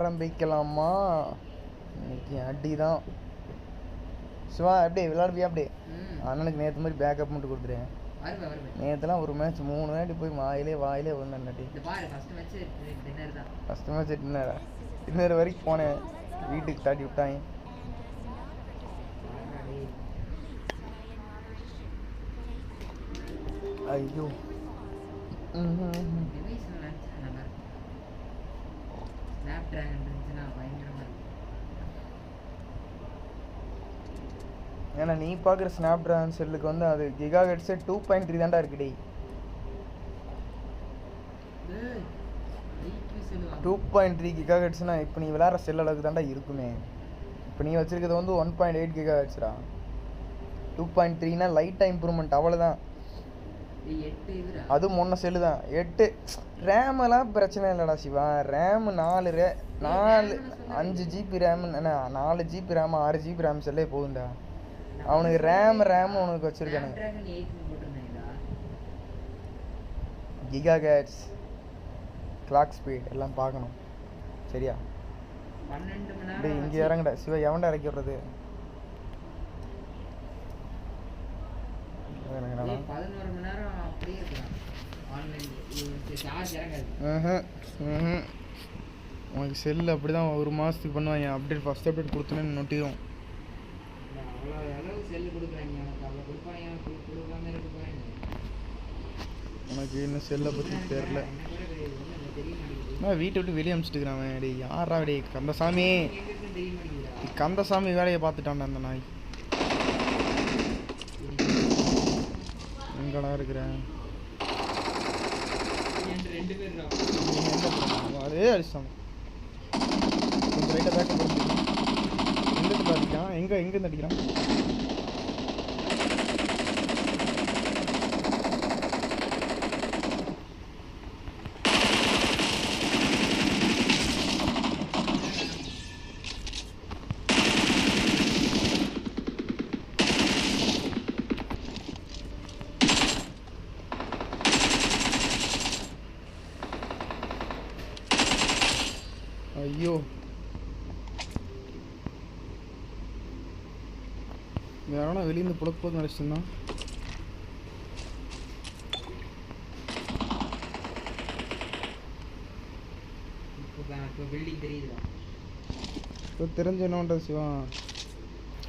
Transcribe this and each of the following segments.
ஆரம்பிக்கலாமா? இன்னைக்கு அடி தான். சிவா எப்படி விளையாடுவியா? அப்படி அண்ணனுக்கு நேற்று மாதிரி பேக்கப் மட்டும் கொடுத்துருவேன். நேற்றுலாம் ஒரு மேட்ச் 3 வாட்டி போய் வாயிலே ஒன்றாட்டி. ஃபஸ்ட்டு மேட்ச் டின்னர் வரைக்கும் போனேன், வீட்டுக்கு தாட்டி விட்டாங்க. ஐயோ ஏன்னா நீ பார்க்குற ஸ்னாப் ட்ராகன் செல்லுக்கு வந்து அது கிகா ஹெட்ஸே 2.3 தான்டா இருக்குடி. 2.3 கிகா ஹெட்ஸ்னா இப்போ நீ விளையாடுற செல் அளவுக்கு தான்டா இருக்குமே. இப்போ நீ வச்சிருக்கிறது வந்து 1.8 கிகா ஹெட்ஸ்டா. 2.3னா லைட்டாக இம்ப்ரூவ்மெண்ட், அவ்வளோதான். அதுவும் முன்ன செல்லு தான் 8. ரேமெல்லாம் பிரச்சனை இல்லைடா Siva. RAM 5 GB RAM, 4 GB RAM 6 GB RAM செல்லே போகும்டா. அவனுக்கு ரேம் உனக்கு வச்சிருக்கானுங்க. கிகா ஹெர்ட்ஸ், கிளாக் ஸ்பீட் எல்லாம் பார்க்கணும் சரியா? டேய் இங்கே இறங்கடா சிவா. எவன்டா இறக்கி விடுறது? உனக்கு செல்லு அப்படி தான் ஒரு மாதத்துக்கு பண்ணுவாங்க. அப்டேட் ஃபஸ்ட் அப்டேட் கொடுத்தோன்னு நொட்டிடும். உனக்கு இன்னும் செல்லை பற்றி தெரில. நான் வீட்டை விட்டு வெளியே அனுப்பிச்சிட்டுக்கிறான். டே யாரா டே? கந்தசாமி வேலையை பார்த்துட்டான்டா அந்த நாய். எங்கடா இருக்கிறேன்? அதே அடிச்சான். கொஞ்சம் ரைட்டாக பேக்கப் பண்ணிக்கலாம். எங்கேருந்து அடிக்கிறான்? எங்கேருந்து அடிக்கிறான்? ஐயோ வேறனா வெளியிருந்து புழக்கு நினச்சிருந்தான். இப்போ தெரிஞ்ச என்னன்றது சிவா,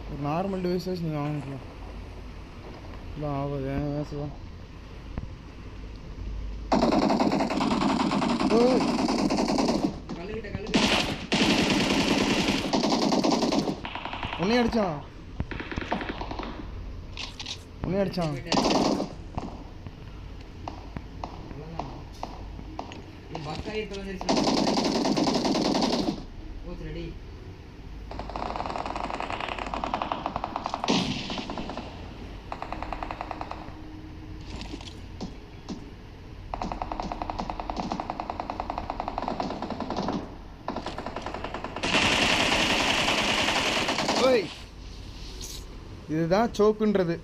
ஒரு நார்மல் டிவைஸஸ் நீங்கள் வாங்கிக்கலாம். இல்லை ஆகுது ஏன் சிவா? உன்னை அடிச்சான். இதுதான் சோக்குன்றது.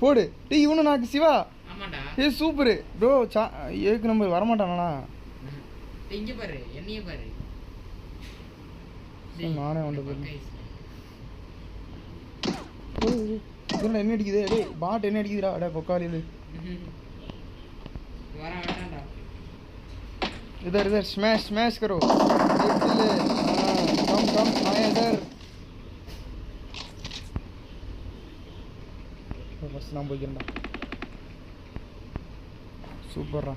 போடு டீ. இவனு நாக்கு சிவா. ஏ சூப்பரு ப்ரோ. ஏக்கு நம்பர் வரமாட்டானா? நானே என்ன அடிக்குது? டே பாட் என்ன அடிக்குதுடா? அடே பொக்காலியில் इधर स्मैश करो. कम आए इधर. बस नाम बोल गया. सूपर रहा.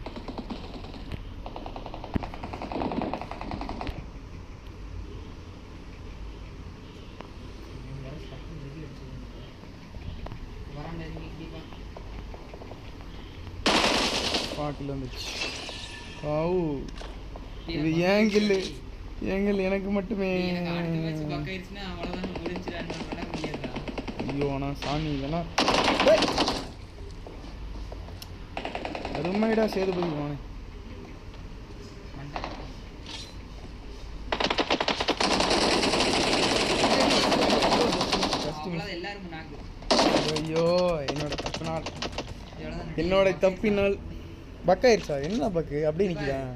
பாட்டில் வந்துச்சு. இது ஏங்கில் எனக்கு மட்டுமே. ஐயோ ஆனால் சாமி இல்லைனா அருமைடா சேதுபதி வானே. First miss. ஐயோ என்னோட தப்பினால் பக்காயிருச்சா? என்ன பக்கு அப்படியே நிற்கிறேன்.